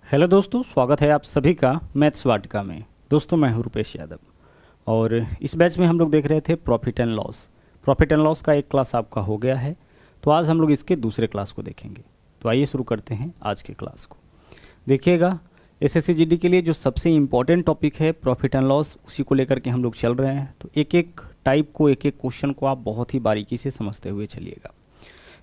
Hello दोस्तों, स्वागत है आप सभी का मैथ्स वाटिका में। दोस्तों मैं हूं रुपेश यादव और इस बैच में हम लोग देख रहे थे profit and loss. Profit and loss का एक क्लास आपका हो गया है, तो आज हम लोग इसके दूसरे क्लास को देखेंगे। तो आइए शुरू करते हैं आज के क्लास को। देखिएगा, एसएससी जीडी के लिए जो सबसे इम्पॉर्टेंट टॉपिक है प्रॉफिट एंड लॉस, उसी को लेकर के हम लोग चल रहे हैं। तो एक एक टाइप को, एक एक क्वेश्चन को आप बहुत ही बारीकी से समझते हुए चलिएगा।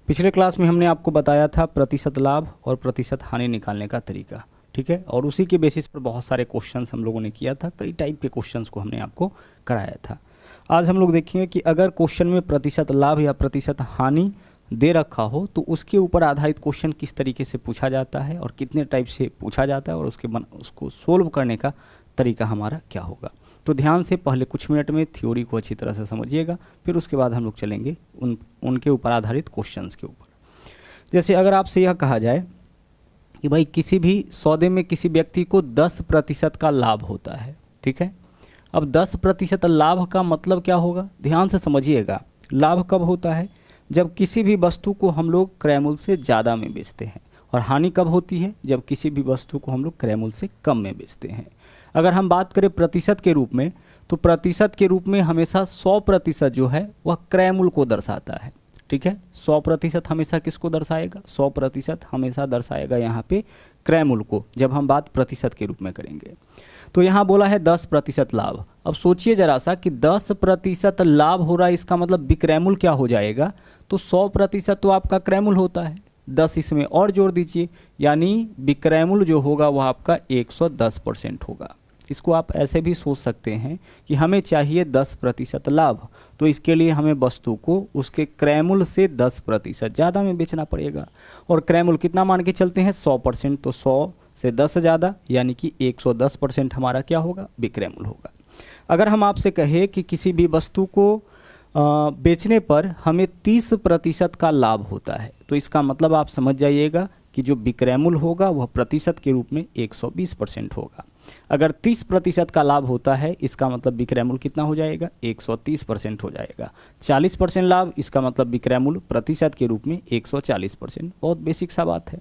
पिछले क्लास में हमने आपको बताया था प्रतिशत लाभ और प्रतिशत हानि निकालने का तरीका, ठीक है, और उसी के बेसिस पर बहुत सारे क्वेश्चंस हम लोगों ने किया था, कई टाइप के क्वेश्चंस को हमने आपको कराया था। आज हम लोग देखेंगे कि अगर क्वेश्चन में प्रतिशत लाभ या प्रतिशत हानि दे रखा हो तो उसके ऊपर आधारित क्वेश्चन किस तरीके से पूछा जाता है और कितने टाइप से पूछा जाता है और उसको सोल्व करने का तरीका हमारा क्या होगा। तो ध्यान से पहले कुछ मिनट में थ्योरी को अच्छी तरह से समझिएगा, फिर उसके बाद हम लोग चलेंगे उनके ऊपर आधारित क्वेश्चंस के ऊपर। जैसे अगर आपसे यह कहा जाए कि भाई किसी भी सौदे में किसी व्यक्ति को 10% का लाभ होता है, ठीक है। अब 10% लाभ का मतलब क्या होगा, ध्यान से समझिएगा। लाभ कब होता है, जब किसी भी वस्तु को हम लोग क्रय मूल्य से ज़्यादा में बेचते हैं, और हानि कब होती है, जब किसी भी वस्तु को हम लोग क्रय मूल्य से कम में बेचते हैं। अगर हम बात करें प्रतिशत के रूप में, तो प्रतिशत के रूप में हमेशा 100% जो है वह क्रय मूल्य को दर्शाता है, ठीक है। 100% हमेशा किसको दर्शाएगा, 100% हमेशा दर्शाएगा यहाँ पे क्रय मूल्य को, जब हम बात प्रतिशत के रूप में करेंगे। तो यहाँ बोला है 10% लाभ। अब सोचिए जरा सा कि 10% लाभ हो रहा है, इसका मतलब विक्रय मूल्य क्या हो जाएगा, तो 100% तो आपका क्रय मूल्य होता है, 10 इसमें और जोड़ दीजिए, यानी विक्रय मूल्य जो होगा वह आपका 110% होगा। इसको आप ऐसे भी सोच सकते हैं कि हमें चाहिए 10% लाभ, तो इसके लिए हमें वस्तु को उसके क्रय मूल्य से 10% ज़्यादा में बेचना पड़ेगा। और क्रय मूल्य कितना मान के चलते हैं, 100%, तो 100 से 10 ज़्यादा यानी कि 110% हमारा क्या होगा, विक्रय मूल्य होगा। अगर हम आपसे कहें कि किसी भी वस्तु को बेचने पर हमें 30% का लाभ होता है, तो इसका मतलब आप समझ जाइएगा कि जो विक्रय मूल्य होगा वह प्रतिशत के रूप में 120% होगा। अगर 30% का लाभ होता है, इसका मतलब विक्रय मूल्य कितना हो जाएगा, 130% हो जाएगा। 40% लाभ, इसका मतलब विक्रय मूल्य प्रतिशत के रूप में 140%। बहुत बेसिक सा बात है।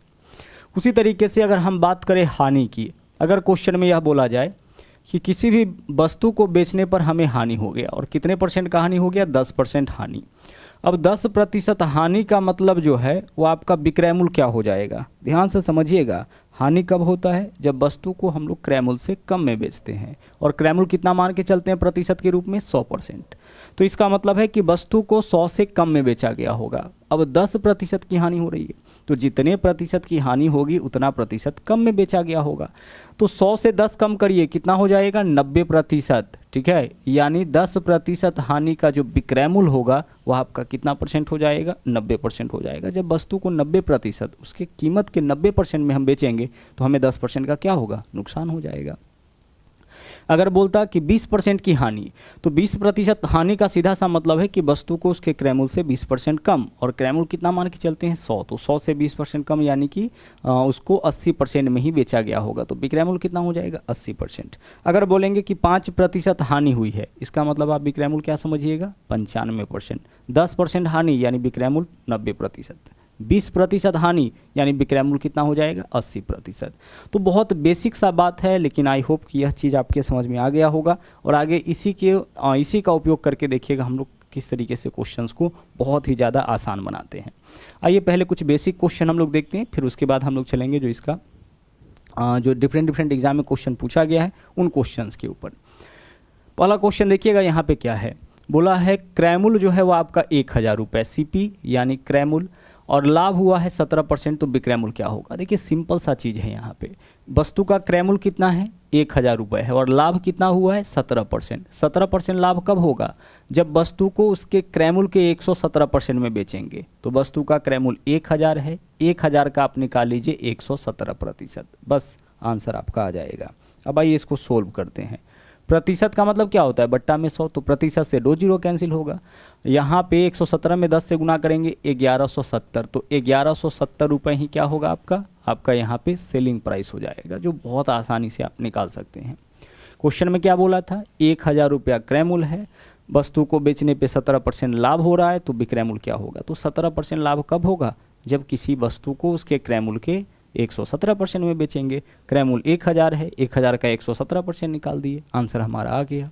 उसी तरीके से अगर हम बात करें हानि की, अगर क्वेश्चन में यह बोला जाए कि किसी भी वस्तु को बेचने पर हमें हानि हो गया, और कितने परसेंट का हानि हो गया, 10% हानि। अब 10% हानि का मतलब जो है वो आपका विक्रय मूल्य क्या हो जाएगा, ध्यान से समझिएगा। हानि कब होता है, जब वस्तु को हम लोग क्रय मूल्य से कम में बेचते हैं, और क्रय मूल्य कितना मान के चलते हैं प्रतिशत के रूप में, 100%। तो इसका मतलब है कि वस्तु को 100 से कम में बेचा गया होगा। अब 10% की हानि हो रही है, तो जितने प्रतिशत की हानि होगी उतना प्रतिशत कम में बेचा गया होगा। तो 100 से 10 कम करिए, कितना हो जाएगा, 90%, ठीक है। यानी 10% हानि का जो विक्रय मूल्य होगा वह आपका कितना परसेंट हो जाएगा, 90% हो जाएगा। जब वस्तु को 90%, उसके कीमत के 90% में हम बेचेंगे तो हमें 10% का क्या होगा, नुकसान हो जाएगा। अगर बोलता कि 20% की हानि, तो 20% हानि का सीधा सा मतलब है कि वस्तु को उसके क्रय मूल्य से 20% कम, और क्रय मूल्य कितना मान के चलते हैं, 100, तो 100 से 20% कम यानी कि उसको 80% में ही बेचा गया होगा, तो विक्रय मूल्य कितना हो जाएगा, 80%। अगर बोलेंगे कि 5% हानि हुई है, इसका मतलब आप विक्रय मूल्य क्या समझिएगा, 95%। 10% हानि यानी विक्रय मूल्य 90%। 20% हानि यानी विक्रय मूल्य कितना हो जाएगा, 80%। तो बहुत बेसिक सा बात है, लेकिन आई होप कि यह चीज़ आपके समझ में आ गया होगा, और आगे इसी का उपयोग करके देखिएगा हम लोग किस तरीके से क्वेश्चंस को बहुत ही ज़्यादा आसान बनाते हैं। आइए पहले कुछ बेसिक क्वेश्चन हम लोग देखते हैं, फिर उसके बाद हम लोग चलेंगे जो इसका जो डिफरेंट एग्जाम में क्वेश्चन पूछा गया है उन क्वेश्चंस के ऊपर। पहला क्वेश्चन देखिएगा यहाँ पे क्या है, बोला है क्रय मूल्य जो है वो आपका 1000 रुपये, CP यानी क्रय मूल्य, और लाभ हुआ है 17%, तो विक्रय मूल्य क्या होगा। देखिए सिंपल सा चीज़ है, यहाँ पे वस्तु का क्रय मूल्य कितना है, 1000 रुपये है, और लाभ कितना हुआ है, 17%। 17% लाभ कब होगा, जब वस्तु को उसके क्रय मूल्य के 117% में बेचेंगे। तो वस्तु का क्रय मूल्य 1000 है, 1000 का आप निकाल लीजिए 117%, बस आंसर आपका आ जाएगा। अब आइए इसको सोल्व करते हैं। प्रतिशत का मतलब क्या होता है, बट्टा में 100, तो प्रतिशत से 2 जीरो कैंसिल होगा। यहाँ पे 117 में 10 से गुना करेंगे 1170, तो 1170 रुपये ही क्या होगा आपका यहाँ पे सेलिंग प्राइस हो जाएगा, जो बहुत आसानी से आप निकाल सकते हैं। क्वेश्चन में क्या बोला था, 1000 रुपया क्रय मूल्य है, वस्तु को बेचने पे 17% लाभ हो रहा है, तो विक्रय मूल्य क्या होगा, तो 17% लाभ कब होगा, जब किसी वस्तु को उसके क्रय मूल्य के 117% में बेचेंगे। क्रैमूल 1000 है, 1000 का 117% निकाल दिए, आंसर हमारा आ गया।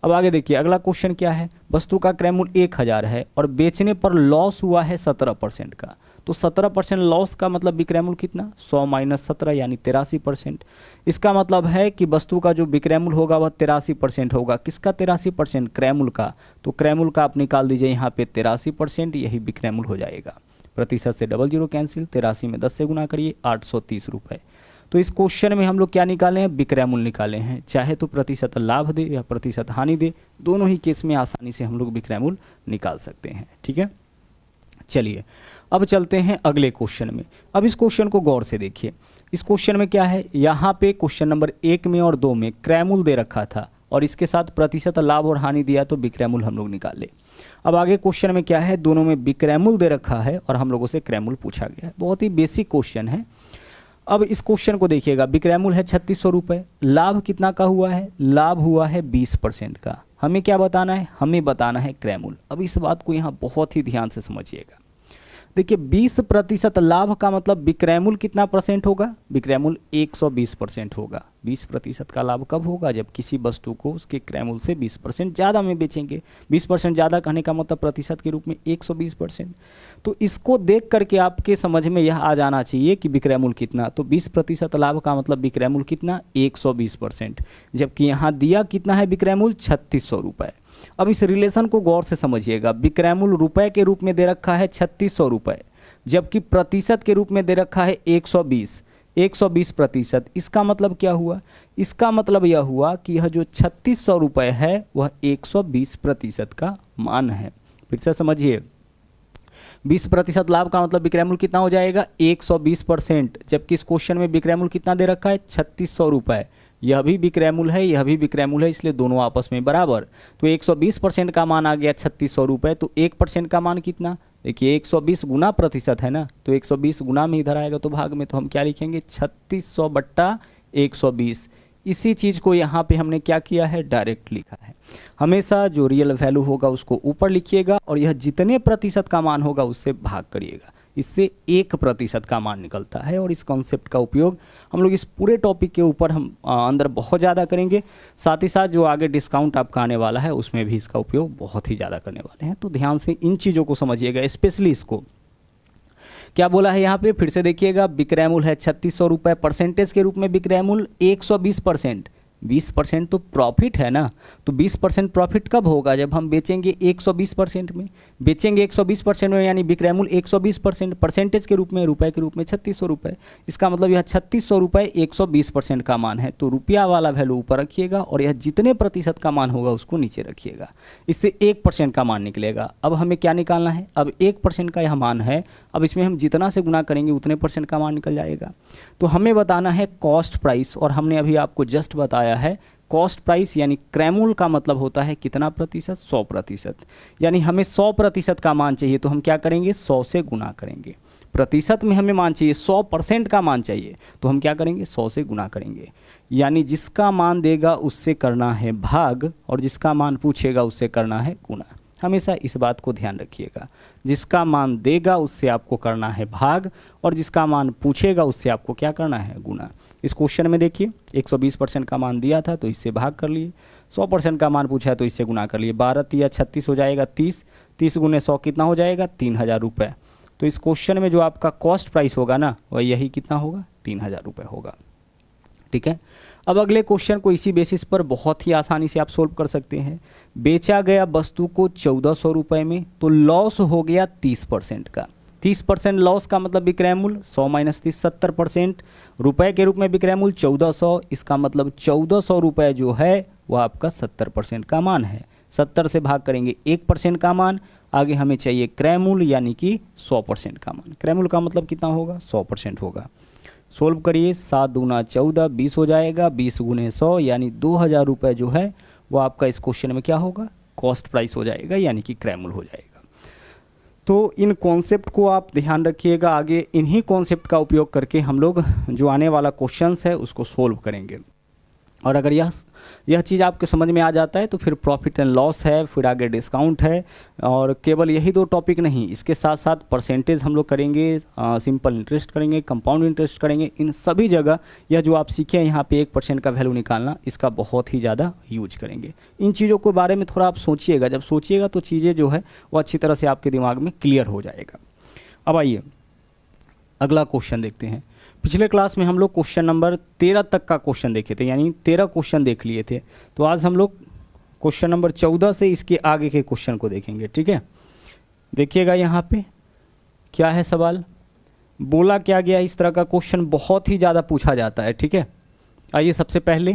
अब आगे देखिए अगला क्वेश्चन क्या है, वस्तु का क्रैमूल 1000 है और बेचने पर लॉस हुआ है 17% का, तो 17% लॉस का मतलब विक्रयमूल्य कितना, 100 माइनस 17 यानी 83%। इसका मतलब है कि वस्तु का जो विक्रयमूल्य होगा वह 83% होगा। किसका 83%, क्रयमूल्य का। तो क्रयमूल्य का आप निकाल दीजिए यहाँ पे 83%, यही विक्रयमूल्य हो जाएगा। प्रतिशत से 00 कैंसिल, 83 में 10 से गुना करिए, 830 रुपये। तो इस क्वेश्चन में हम लोग क्या निकाले हैं, विक्रयमूल्य निकाले हैं। चाहे तो प्रतिशत लाभ दे या प्रतिशत हानि दे, दोनों ही केस में आसानी से हम लोग विक्रयमूल्य निकाल सकते हैं। ठीक है, चलिए अब चलते हैं अगले क्वेश्चन में। अब इस क्वेश्चन को गौर से देखिए। इस क्वेश्चन में क्या है, यहाँ पे क्वेश्चन नंबर 1 में और 2 में क्रयमूल्य दे रखा था और इसके साथ प्रतिशत लाभ और हानि दिया, तो विक्रयमूल्य हम लोग निकाले। अब आगे क्वेश्चन में क्या है, दोनों में विक्रयमूल्य दे रखा है और हम लोगों से क्रयमूल्य पूछा गया है। बहुत ही बेसिक क्वेश्चन है। अब इस क्वेश्चन को देखिएगा, विक्रयमूल्य है 3600 रुपये, लाभ कितना का हुआ है, लाभ हुआ है 20% का। हमें क्या बताना है, हमें बताना है क्रयमूल्य। अब इस बात को यहाँ बहुत ही ध्यान से समझिएगा। देखिए 20% लाभ का मतलब विक्रयमूल्य कितना परसेंट होगा, विक्रयमूल्य 120% होगा। 20% का लाभ कब होगा, जब किसी वस्तु को उसके क्रयमूल्य से 20% ज़्यादा में बेचेंगे। 20% ज़्यादा कहने का मतलब प्रतिशत के रूप में 120%। तो इसको देख करके आपके समझ में यह आ जाना चाहिए कि विक्रयमूल्य कितना। तो 20% लाभ का मतलब विक्रयमूल्य कितना, 120%, जबकि यहाँ दिया कितना है विक्रयमूल्य 3600 रुपये। अब इस रिलेशन को गौर से समझिएगा। विक्रयमूल्य रुपए के रूप में दे रखा है 3600 रुपये, जबकि प्रतिशत के रूप में दे रखा है 120%। इसका मतलब क्या हुआ, इसका मतलब यह हुआ कि यह जो 3600 रुपये है वह 120% का मान है। फिर से समझिए, 20% लाभ का मतलब विक्रयमूल्य कितना हो जाएगा, 120%, जबकि इस क्वेश्चन में विक्रयमूल्य कितना दे रखा है 3600 रुपये। यह भी विक्रयमूल्य है, यह भी विक्रयमूल्य है, इसलिए दोनों आपस में बराबर। तो 120% का मान आ गया 3600 रुपये। तो 1% का मान कितना, देखिए 120 गुना प्रतिशत है ना, तो 120 गुना में इधर आएगा तो भाग में, तो हम क्या लिखेंगे 3600 बट्टा 120। इसी चीज़ को यहाँ पे हमने क्या किया है, डायरेक्ट लिखा है। हमेशा जो रियल वैल्यू होगा उसको ऊपर लिखिएगा और यह जितने प्रतिशत का मान होगा उससे भाग करिएगा। इससे 1% का मान निकलता है। और इस कॉन्सेप्ट का उपयोग हम लोग इस पूरे टॉपिक के ऊपर हम अंदर बहुत ज़्यादा करेंगे। साथ ही साथ जो आगे डिस्काउंट आपका आने वाला है उसमें भी इसका उपयोग बहुत ही ज़्यादा करने वाले हैं। तो ध्यान से इन चीज़ों को समझिएगा, स्पेशली इसको। क्या बोला है यहाँ पे, फिर से देखिएगा, विक्रयमूल्य है 3600 रुपये, परसेंटेज के रूप में विक्रयमूल्य 120%। 20% तो प्रॉफिट है ना, तो 20% प्रॉफिट कब होगा, जब हम बेचेंगे 120% में। बेचेंगे 120% में यानी विक्रयमूल्य 120%, परसेंटेज के रूप में, रुपए के रूप में 3600 रुपये। इसका मतलब यह 3600 रुपये 120% का मान है। तो रुपया वाला वैल्यू ऊपर रखिएगा और यह जितने प्रतिशत का मान होगा उसको नीचे रखिएगा। इससे 1% का मान निकलेगा। अब हमें क्या निकालना है, अब 1% का यह मान है, अब इसमें हम जितना से गुना करेंगे उतने % का मान निकल जाएगा। तो हमें बताना है कॉस्ट प्राइस, और हमने अभी आपको जस्ट बताया है कॉस्ट प्राइस यानी क्रयमूल्य का मतलब होता है कितना प्रतिशत, 100%। यानी हमें 100% का मान चाहिए, तो हम क्या करेंगे 100 से गुना करेंगे। प्रतिशत में हमें मान चाहिए 100% का मान चाहिए, तो हम क्या करेंगे 100 से गुना करेंगे। यानी जिसका मान देगा उससे करना है भाग और जिसका मान पूछेगा उससे करना है गुना। हमेशा इस बात को ध्यान रखिएगा, जिसका मान देगा उससे आपको करना है भाग और जिसका मान पूछेगा उससे आपको क्या करना है, गुना। इस क्वेश्चन में देखिए 120% का मान दिया था तो इससे भाग कर लिए, 100% का मान पूछा है तो इससे गुना कर लिए। 12 या 36 हो जाएगा 30, 30 गुने 100 कितना हो जाएगा 3000 रुपये। तो इस क्वेश्चन में जो आपका कॉस्ट प्राइस होगा ना वह यही कितना होगा 3000 रुपये होगा। ठीक है, अब अगले क्वेश्चन को इसी बेसिस पर बहुत ही आसानी से आप सोल्व कर सकते हैं। बेचा गया वस्तु को 1400 रुपये में, तो लॉस हो गया 30% का। 30% लॉस का मतलब विक्रयमूल्य 100 माइनस 30 70%, रुपए के रूप में विक्रयमूल्य 1400, इसका मतलब 1400 रुपये जो है वह आपका 70% का मान है। 70 से भाग करेंगे 1% का मान, आगे हमें चाहिए क्रयमूल्य यानी कि 100% का मान। क्रयमूल्य का मतलब कितना होगा 100% होगा। सोल्व करिए, 7 दूना 14 20 हो जाएगा, 20 गुने 100 यानी 2000 रुपये जो है वो आपका इस क्वेश्चन में क्या होगा, कॉस्ट प्राइस हो जाएगा यानी कि क्रयमूल्य हो जाएगा। तो इन कॉन्सेप्ट को आप ध्यान रखिएगा। आगे इन्हीं कॉन्सेप्ट का उपयोग करके हम लोग जो आने वाला क्वेश्चंस है उसको सोल्व करेंगे। और अगर यह चीज़ आपके समझ में आ जाता है तो फिर प्रॉफिट एंड लॉस है, फिर आगे डिस्काउंट है, और केवल यही 2 टॉपिक नहीं, इसके साथ साथ परसेंटेज हम लोग करेंगे, सिंपल इंटरेस्ट करेंगे, कंपाउंड इंटरेस्ट करेंगे। इन सभी जगह यह जो आप सीखे हैं यहाँ पे 1% का वैल्यू निकालना, इसका बहुत ही ज़्यादा यूज करेंगे। इन चीज़ों के बारे में थोड़ा आप सोचिएगा, जब सोचिएगा तो चीज़ें जो है वो अच्छी तरह से आपके दिमाग में क्लियर हो जाएगा। अब आइए अगला क्वेश्चन देखते हैं। पिछले क्लास में हम लोग क्वेश्चन नंबर 13 तक का क्वेश्चन देखे थे, यानी 13 क्वेश्चन देख लिए थे। तो आज हम लोग क्वेश्चन नंबर 14 से इसके आगे के क्वेश्चन को देखेंगे, ठीक है। देखिएगा यहाँ पे क्या है सवाल, बोला क्या गया। इस तरह का क्वेश्चन बहुत ही ज़्यादा पूछा जाता है, ठीक है। आइए सबसे पहले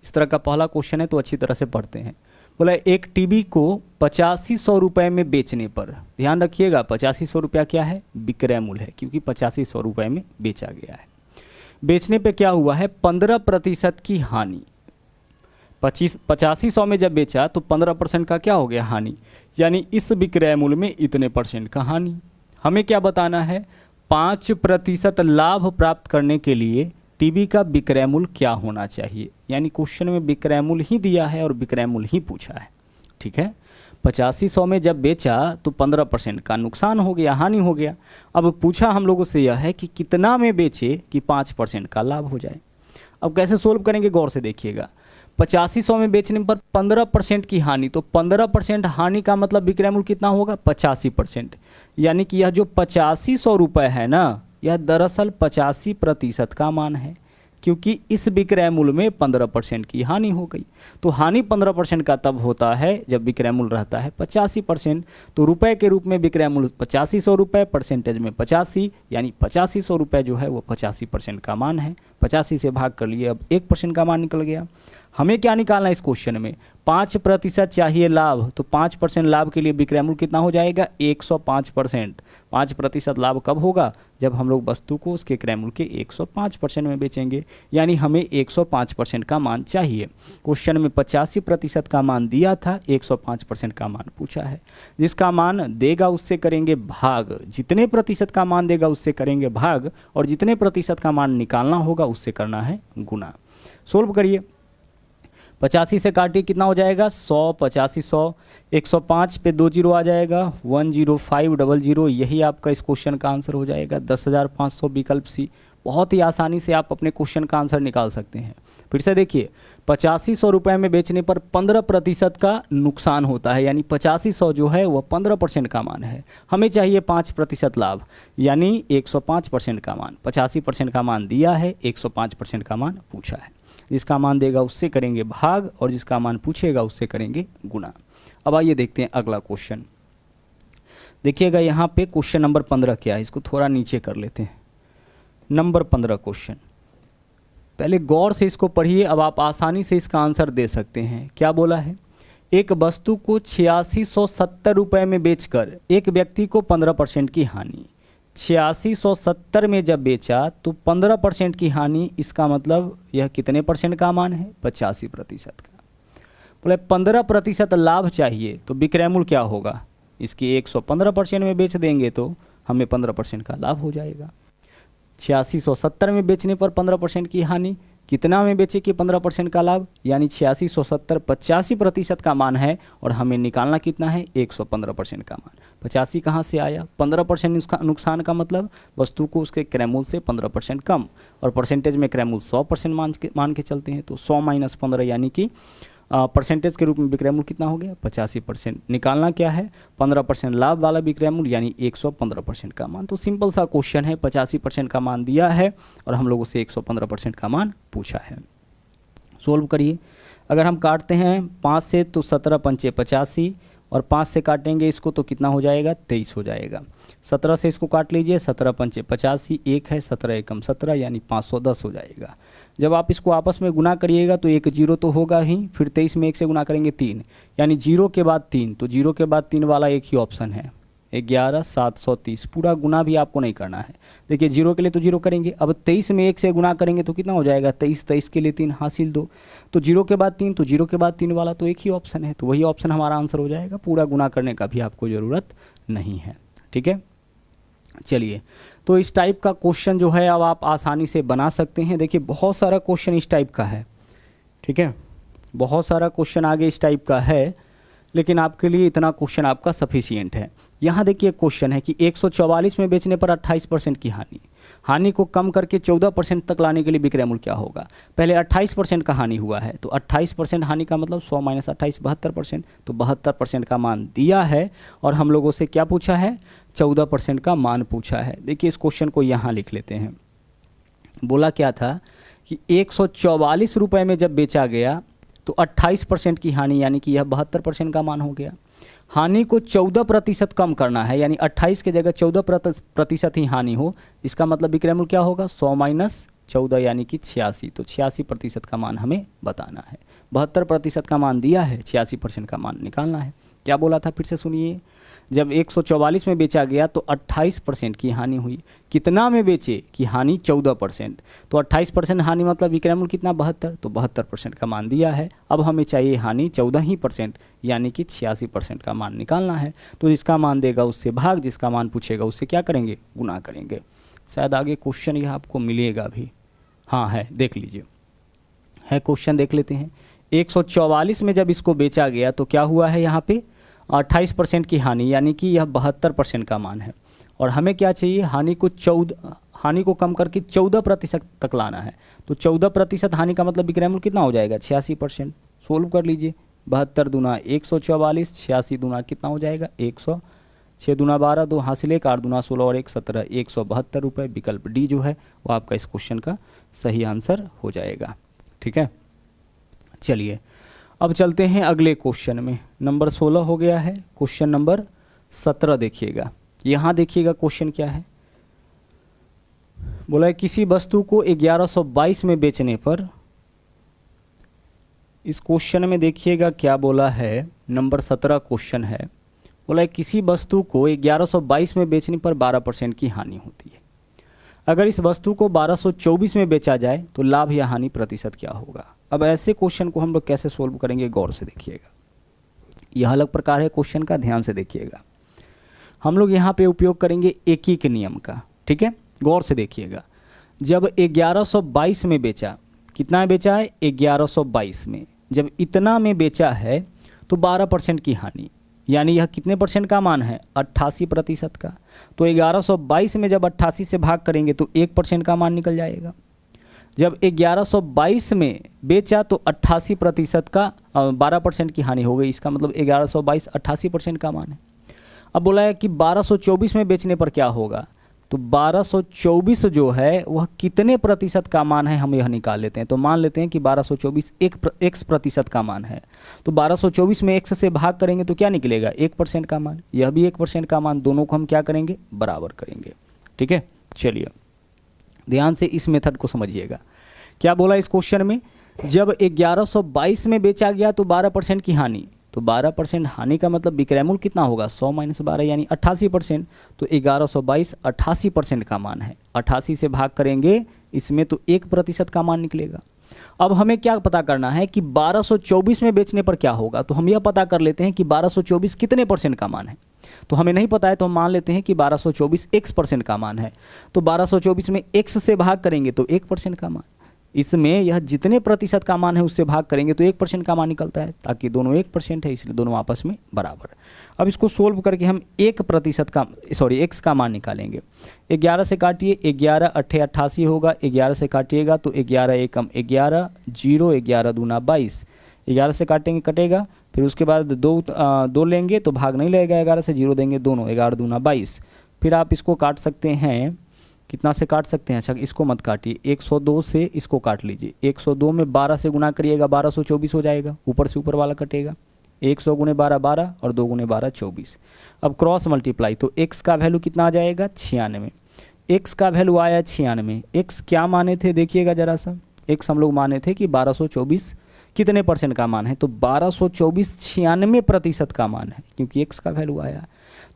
इस तरह का पहला क्वेश्चन है तो अच्छी तरह से पढ़ते हैं। बोला एक टीवी को 8500 रुपये में बेचने पर, ध्यान रखिएगा 8500 रुपया क्या है, विक्रय मूल्य है, क्योंकि 8500 रुपये में बेचा गया है। बेचने पे क्या हुआ है, 15% की हानि। 8500 में जब बेचा तो 15% का क्या हो गया, हानि, यानी इस विक्रय मूल्य में इतने % का हानि। हमें क्या बताना है, 5% लाभ प्राप्त करने के लिए टीवी का विक्रय मूल्य क्या होना चाहिए। यानी क्वेश्चन में विक्रय मूल्य ही दिया है और विक्रय मूल्य ही पूछा है, ठीक है। 8500 में जब बेचा तो 15% का नुकसान हो गया, हानि हो गया। अब पूछा हम लोगों से यह है कि कितना में बेचे कि 5% का लाभ हो जाए। अब कैसे सोल्व करेंगे, गौर से देखिएगा। 8500 में बेचने पर 15% की हानि, तो 15% हानि का मतलब विक्रय मूल्य कितना होगा, 85%। यानी कि यह जो 8500 रुपये है ना, यह दरअसल 85% का मान है, क्योंकि इस विक्रय मूल्य में 15% की हानि हो गई। तो हानि 15% का तब होता है जब विक्रय मूल्य रहता है 85%। तो रुपए के रूप में विक्रय मूल्य 8500 रुपये, परसेंटेज में 85, यानी 8500 रुपये जो है वो 85% का मान है। 85 से भाग कर लिए, अब 1% का मान निकल गया। हमें क्या निकालना है इस क्वेश्चन में, 5% चाहिए लाभ, तो 5% लाभ के लिए विक्रय मूल्य कितना हो जाएगा, 105%। 5% लाभ कब होगा, जब हम लोग वस्तु को उसके क्रय मूल्य के 105% में बेचेंगे, यानी हमें 105% का मान चाहिए। क्वेश्चन में 85% का मान दिया था, 105% का मान पूछा है। जिसका मान देगा उससे करेंगे भाग, जितने प्रतिशत का मान देगा उससे करेंगे भाग, और जितने प्रतिशत का मान निकालना होगा उससे करना है गुना। सोल्व करिए, 85 से काटिए कितना हो जाएगा, 100, 85, 100, 105 पे 2 जीरो आ जाएगा, 10500, यही आपका इस क्वेश्चन का आंसर हो जाएगा। 10,500 विकल्प सी। बहुत ही आसानी से आप अपने क्वेश्चन का आंसर निकाल सकते हैं। फिर से देखिए, 8500 रुपये में बेचने पर 15% का नुकसान होता है, यानी 8500 जो है वह 15% का मान है। हमें चाहिए 5% लाभ, यानी 105% का मान। 85% का मान दिया है, 105% का मान पूछा है। जिसका मान देगा उससे करेंगे भाग, और जिसका मान पूछेगा उससे करेंगे गुना। अब आइए देखते हैं अगला क्वेश्चन। देखिएगा यहाँ पे क्वेश्चन नंबर 15 क्या है, इसको थोड़ा नीचे कर लेते हैं। नंबर 15 क्वेश्चन, पहले गौर से इसको पढ़िए, अब आप आसानी से इसका आंसर दे सकते हैं। क्या बोला है, एक वस्तु को 8670 रुपये में बेचकर एक व्यक्ति को 15% की हानि। 8670 में जब बेचा तो 15% की हानि, इसका मतलब यह कितने % का मान है, 85% का। बोले 15% लाभ चाहिए, तो विक्रय मूल्य क्या होगा, इसकी 115% में बेच देंगे तो हमें 15% का लाभ हो जाएगा। 8670 में बेचने पर 15% की हानि, कितना में बेचे कि 15% का लाभ, यानी 8670 85% का मान है, और हमें निकालना कितना है, 115% का मान। 85 कहाँ से आया, 15% नुकसान का मतलब वस्तु को उसके क्रय मूल्य से 15% कम, और परसेंटेज में क्रय मूल्य 100% मान के चलते हैं, तो 100 - 15 यानी कि परसेंटेज के रूप में विक्रय मूल्य कितना हो गया, 85%। निकालना क्या है, 15% लाभ वाला विक्रय मूल्य, यानी 115% का मान। तो सिंपल सा क्वेश्चन है, 85% का मान दिया है और हम लोगों से 115% का मान पूछा है। सोल्व करिए, अगर हम काटते हैं 5 से तो 17 पंचे 85, और 5 से काटेंगे इसको तो कितना हो जाएगा, 23 हो जाएगा। 17 से इसको काट लीजिए, 17 पंचे 85, 1 है, 17 एकम 17, यानी 510 हो जाएगा। जब आप इसको आपस में गुना करिएगा तो एक जीरो तो होगा ही, फिर 23 में 1 से गुना करेंगे 3, यानी 0 के बाद 3, तो 0 के बाद 3 वाला एक ही ऑप्शन है, 11730। पूरा गुना भी आपको नहीं करना है। देखिए 0 के लिए तो 0 करेंगे, अब 23 में 1 से गुना करेंगे तो कितना हो जाएगा, 23, 23 के लिए 3 हासिल 2, तो 0 के बाद 3, तो 0 के बाद 3 वाला तो एक ही ऑप्शन है, तो वही ऑप्शन हमारा आंसर हो जाएगा। पूरा गुना करने का भी आपको ज़रूरत नहीं है, ठीक है। चलिए, तो इस टाइप का क्वेश्चन जो है अब आप आसानी से बना सकते हैं। देखिए बहुत सारा क्वेश्चन इस टाइप का है, ठीक है, बहुत सारा क्वेश्चन आगे इस टाइप का है, लेकिन आपके लिए इतना क्वेश्चन आपका सफिशियंट है। यहाँ देखिए क्वेश्चन है कि 144 में बेचने पर 28% की हानि को कम करके 14% तक लाने के लिए विक्रय मूल्य क्या होगा। पहले 28% का हानि हुआ है, तो 28% हानि का मतलब 100 - 28 72%, तो 72% का मान दिया है और हम लोगों से क्या पूछा है, 14% का मान पूछा है। देखिए इस क्वेश्चन को यहाँ लिख लेते हैं। बोला क्या था कि 144 रुपये में जब बेचा गया तो 28% की हानि, यानी कि यह 72% का मान हो गया। हानि को 14% कम करना है, यानी 28 की जगह 14% ही हानि हो, इसका मतलब विक्रय मूल्य क्या होगा, 100 - 14 यानी कि 86। तो 86% का मान हमें बताना है। 72% का मान दिया है, 86% का मान निकालना है। क्या बोला था फिर से सुनिए, जब 144 में बेचा गया तो 28% की हानि हुई। कितना में बेचे कि हानि 14%, तो 28% हानि मतलब विक्रय मूल्य कितना, 72, तो 72% का मान दिया है। अब हमें चाहिए हानि 14% यानी कि 86% का मान निकालना है। तो जिसका मान देगा उससे भाग, जिसका मान पूछेगा उससे क्या करेंगे, गुना करेंगे। शायद आगे क्वेश्चन यह आपको मिलेगा भी, हाँ है, देख लीजिए है क्वेश्चन, देख लेते हैं। 144 में जब इसको बेचा गया तो क्या हुआ है यहाँ पे, 28% की हानि, यानी कि यह 72% का मान है। और हमें क्या चाहिए, हानि को कम करके 14% तक लाना है। तो 14% हानि का मतलब विक्रय मूल्य कितना हो जाएगा, 86%। सोल्व कर लीजिए, 72 दूना 144, 86 दूना कितना हो जाएगा 100, 6 दूना 12, 2 हासिल 1, 8 दूना 16 और 1 17, 172 रुपये। विकल्प डी जो है वो आपका इस क्वेश्चन का सही आंसर हो जाएगा। ठीक है, चलिए अब चलते हैं अगले क्वेश्चन में। नंबर 16 हो गया है, क्वेश्चन नंबर 17 देखिएगा। यहाँ देखिएगा क्वेश्चन क्या है, बोला है किसी वस्तु को 1122 में बेचने पर, इस क्वेश्चन में देखिएगा क्या बोला है, नंबर 17 क्वेश्चन है। बोला है किसी वस्तु को 1122 में बेचने पर 12% की हानि होती है। अगर इस वस्तु को 1224 में बेचा जाए तो लाभ या हानि प्रतिशत क्या होगा। अब ऐसे क्वेश्चन को हम लोग कैसे सोल्व करेंगे, गौर से देखिएगा। यह अलग प्रकार है क्वेश्चन का, ध्यान से देखिएगा। हम लोग यहाँ पे उपयोग करेंगे एकीक नियम का। ठीक है, गौर से देखिएगा। जब 1122 में बेचा, कितना में बेचा है, 1122 में, जब इतना में बेचा है तो 12% की हानि, यानी यह कितने परसेंट का मान है, 88% का। तो 1122 में जब 88 से भाग करेंगे तो 1% का मान निकल जाएगा। जब 1122 में बेचा तो 88% का 12% की हानि हो गई, इसका मतलब 1122 88% का मान है। अब बोला है कि 1224 में बेचने पर क्या होगा, तो 1224 जो है वह कितने प्रतिशत का मान है, हम यह निकाल लेते हैं। तो मान लेते हैं कि 1224 x प्रतिशत का मान है, तो 1224 में x से भाग करेंगे तो क्या निकलेगा, 1% का मान, यह भी 1% का मान, दोनों को हम क्या करेंगे, बराबर करेंगे। ठीक है, चलिए ध्यान से इस मेथड को समझिएगा। क्या बोला इस क्वेश्चन में, जब 1122 में बेचा गया तो 12% की हानि, तो 12% हानि का मतलब विक्रय मूल्य कितना होगा, 100 - 12 यानी 88%। तो 1122 88% का मान है, 88 से भाग करेंगे इसमें तो 1% का मान निकलेगा। अब हमें क्या पता करना है कि 1224 में बेचने पर क्या होगा, तो हम यह पता कर लेते हैं कि 1224 कितने परसेंट का मान है। तो हमें नहीं पता है तो हम मान लेते हैं कि 1224 x% का मान है। तो 1224 में x से भाग करेंगे तो 1% का मान, इसमें यह जितने प्रतिशत का मान है उससे भाग करेंगे तो 1% का मान निकलता है, ताकि दोनों 1% है इसलिए दोनों आपस में बराबर। अब इसको सोल्व करके हम 1% का x का मान निकालेंगे। 11 से काटिए, 11 8 88 होगा, 11 से काटिएगा तो 11 एकम 11, 0 11 दूना 22, 11 से काटेंगे कटेगा, फिर उसके बाद दो लेंगे तो भाग नहीं लगेगा, 11 से 0 देंगे दोनों, 11 दूना 22। फिर आप इसको काट सकते हैं, कितना से काट सकते हैं, अच्छा इसको मत काटिए, 102 से इसको काट लीजिए। 102 में 12 से गुना करिएगा, 1224 हो जाएगा, ऊपर से ऊपर वाला कटेगा। 100 गुने 12 12 और 2 गुने 12 24। अब क्रॉस मल्टीप्लाई, तो x का वैल्यू कितना आ जाएगा, 96। x का वैल्यू आया 96। x क्या माने थे देखिएगा जरा सा, x हम लोग माने थे कि 1224 कितने परसेंट का मान है, तो 1224 96% का मान है, क्योंकि x का वैल्यू आया।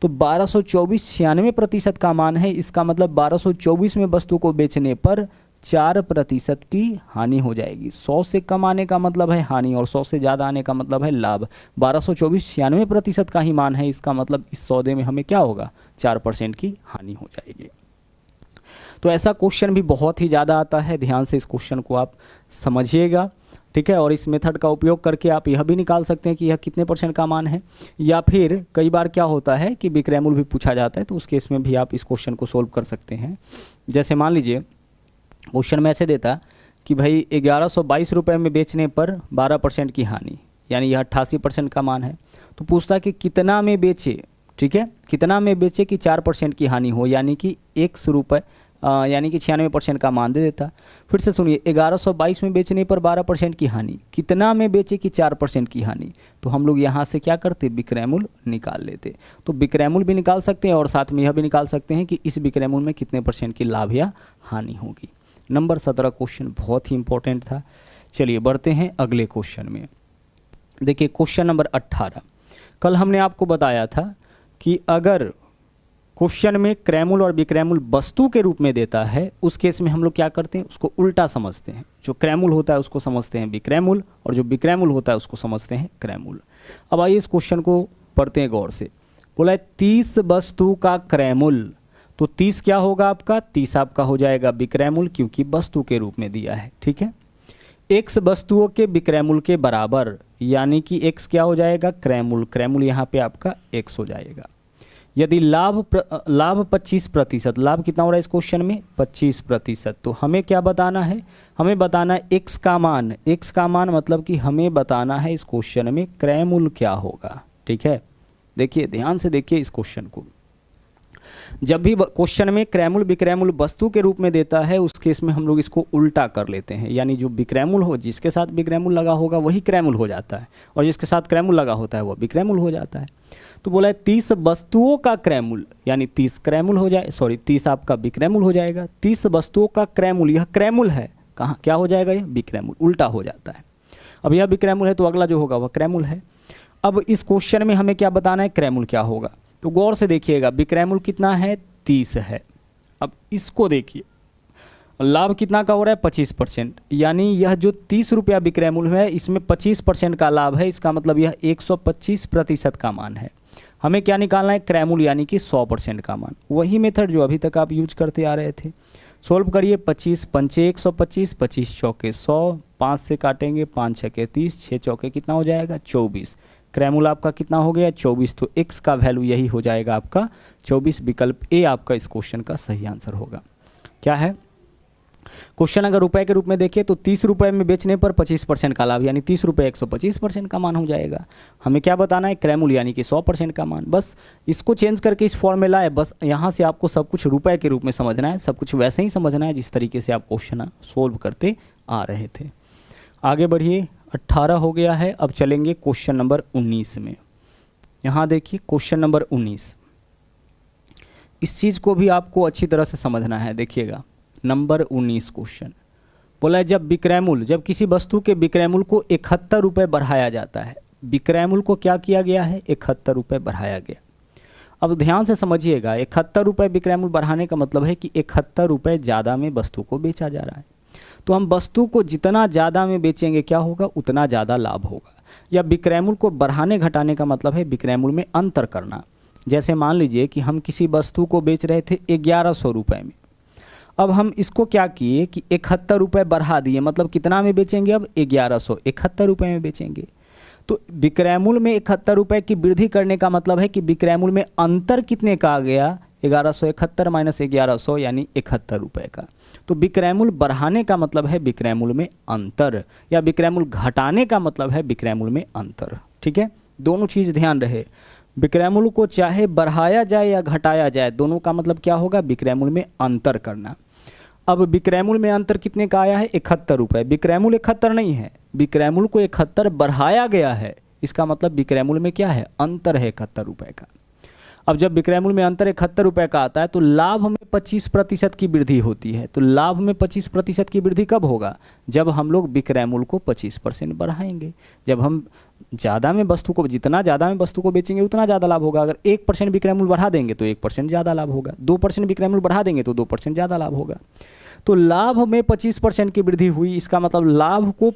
तो 1224 96% का मान है, इसका मतलब 1224 में वस्तु को बेचने पर 4% की हानि हो जाएगी। 100 से कम आने का मतलब है हानि और 100 से ज़्यादा आने का मतलब है लाभ। 1224 96% का ही मान है, इसका मतलब इस सौदे में हमें क्या होगा, 4% की हानि हो जाएगी। तो ऐसा क्वेश्चन भी बहुत ही ज़्यादा आता है, ध्यान से इस क्वेश्चन को आप समझिएगा। ठीक है। और इस मेथड का उपयोग करके आप यह भी निकाल सकते हैं कि यह कितने % का मान है, या फिर कई बार क्या होता है कि विक्रयमूल भी पूछा जाता है, तो उस केस में भी आप इस क्वेश्चन को सोल्व कर सकते हैं। जैसे मान लीजिए क्वेश्चन में ऐसे देता कि भाई 1122 रुपये में बेचने पर 12% की हानि, यानी यह 88% का मान है। तो पूछता कि कितना में बेचे, ठीक है, कितना में बेचे कि 4% की हानि हो, यानी कि 100 रुपये, यानी कि 96% का मान दे देता। फिर से सुनिए, 1122 में बेचने पर 12% की हानि, कितना में बेचे कि 4% की हानि, तो हम लोग यहाँ से क्या करते, विक्रयमूल निकाल लेते। तो विक्रयमूल भी निकाल सकते हैं और साथ में यह भी निकाल सकते हैं कि इस विक्रयमूल में कितने % की लाभ या हानि होगी। नंबर 17 क्वेश्चन बहुत ही इंपॉर्टेंट था। चलिए बढ़ते हैं अगले क्वेश्चन में। देखिए क्वेश्चन नंबर 18। कल हमने आपको बताया था कि अगर क्वेश्चन में क्रयमूल और विक्रयमूल वस्तु के रूप में देता है, उस केस में हम लोग क्या करते हैं, उसको उल्टा समझते हैं। जो क्रयमूल होता है उसको समझते हैं विक्रयमूल, और जो विक्रयमूल होता है उसको समझते हैं क्रयमूल। अब आइए इस क्वेश्चन को पढ़ते हैं गौर से। बोला है 30 वस्तु का क्रयमूल, तो 30 क्या होगा आपका, 30 आपका हो जाएगा विक्रयमूल, क्योंकि वस्तु के रूप में दिया है, ठीक है। x वस्तुओं के विक्रयमूल के बराबर, यानी कि x क्या हो जाएगा, क्रयमूल, क्रयमूल यहाँ पे आपका x हो जाएगा। यदि लाभ 25%, लाभ कितना हो रहा है इस क्वेश्चन में, 25%, तो हमें क्या बताना है, हमें बताना है x का मान, x का मान मतलब कि हमें बताना है इस क्वेश्चन में क्रयमूल क्या होगा, ठीक है। देखिए ध्यान से देखिए इस क्वेश्चन को। जब भी क्वेश्चन में क्रयमूल विक्रयमूल वस्तु के रूप में देता है, उस केस में हम लोग इसको उल्टा कर लेते हैं, यानी जो विक्रयमूल हो, जिसके साथ विक्रयमूल लगा होगा वही क्रयमूल हो जाता है, और जिसके साथ क्रयमूल लगा होता है वह विक्रयमूल हो जाता है। तो बोला है 30 वस्तुओं का क्रयमूल, यानी 30 क्रयमूल हो जाए, 30 आपका विक्रयमूल हो जाएगा। 30 वस्तुओं का क्रयमूल, यह क्रयमूल है, कहाँ क्या हो जाएगा, यह विक्रयमूल, उल्टा हो जाता है। अब यह विक्रयमूल है तो अगला जो होगा वह क्रयमूल है। अब इस क्वेश्चन में हमें क्या बताना है, क्रयमूल क्या होगा। तो गौर से देखिएगा, विक्रयमूल कितना है, 30 है। अब इसको देखिए, लाभ कितना का हो रहा है, 25%, यानी यह जो 30 रुपया विक्रयमूल है इसमें 25% का लाभ है, इसका मतलब यह 125% का मान है। हमें क्या निकालना है, क्रयमूल, यानी कि 100% का मान। वही मेथड जो अभी तक आप यूज करते आ रहे थे। सोल्व करिए, 25 पंचे 125, 25 चौके 100, 5 से काटेंगे, 5 छके 30, 6 चौके कितना हो जाएगा, 24। क्रयमूल आपका कितना हो गया, 24। तो x का वैल्यू यही हो जाएगा आपका 24। विकल्प ए आपका इस क्वेश्चन का सही आंसर होगा। क्या है क्वेश्चन, अगर रुपए के रूप में देखिए तो 30 रुपए में बेचने पर 25% का लाभ, यानी 30 रुपये 125% का मान हो जाएगा। हमें क्या बताना है, क्रयमूल, यानी कि 100% का मान। बस इसको चेंज करके इस फॉर्मूला है, बस यहाँ से आपको सब कुछ रुपए के रूप में समझना है, सब कुछ वैसे ही समझना है जिस तरीके से आप क्वेश्चन सोल्व करते आ रहे थे। आगे बढ़िए, 18 हो गया है। अब चलेंगे क्वेश्चन नंबर 19 में। यहाँ देखिए क्वेश्चन नंबर 19, इस चीज़ को भी आपको अच्छी तरह से समझना है। देखिएगा नंबर 19 क्वेश्चन बोला है, जब किसी वस्तु के विक्रयमूल को 71 रुपये बढ़ाया जाता है, विक्रयमूल को क्या किया गया है, 71 रुपये बढ़ाया गया। अब ध्यान से समझिएगा, 71 रुपये विक्रयमूल बढ़ाने का मतलब है कि 71 रुपये ज़्यादा में वस्तु को बेचा जा रहा है। तो हम वस्तु को जितना ज़्यादा में बेचेंगे क्या होगा, उतना ज़्यादा लाभ होगा। या विक्रयमूल को बढ़ाने घटाने का मतलब है विक्रयमूल में अंतर करना। जैसे मान लीजिए कि हम किसी वस्तु को बेच रहे थे 1100 रुपये में, अब हम इसको क्या किए कि 71 रुपये बढ़ा दिए, मतलब कितना में बेचेंगे, अब 1171 रुपये में बेचेंगे। तो विक्रयमूल में 71 रुपये की वृद्धि करने का मतलब है कि विक्रयमूल में अंतर कितने का आ गया, 1171 माइनस 1100 यानी 71 रुपये का। तो विक्रयमूल बढ़ाने का मतलब है विक्रयमूल में अंतर, या विक्रयमूल घटाने का मतलब है विक्रयमूल में अंतर। ठीक है, दोनों चीज़ ध्यान रहे। विक्रयमूल को चाहे बढ़ाया जाए या घटाया जाए, दोनों का मतलब क्या होगा, विक्रयमूल में अंतर करना। अब विक्रयमूल में अंतर कितने का आया है, 71 रुपये। विक्रयमूल 71 नहीं है, विक्रयमूल को 71 बढ़ाया गया है, इसका मतलब विक्रयमूल में क्या है, अंतर है 71 रुपये का। अब जब विक्रयमूल में अंतर 71 रुपये का आता है तो लाभ में 25% की वृद्धि होती है। तो लाभ में 25% की वृद्धि कब होगा, जब हम लोग विक्रयमूल को 25% बढ़ाएंगे। जब हम ज़्यादा में वस्तु को, जितना ज़्यादा में वस्तु को बेचेंगे उतना ज़्यादा लाभ होगा। अगर 1% विक्रयमूल बढ़ा देंगे तो 1% ज़्यादा लाभ होगा, 2% विक्रयमूल बढ़ा देंगे तो 2% ज़्यादा लाभ होगा। तो लाभ में 25% की वृद्धि हुई, इसका मतलब लाभ को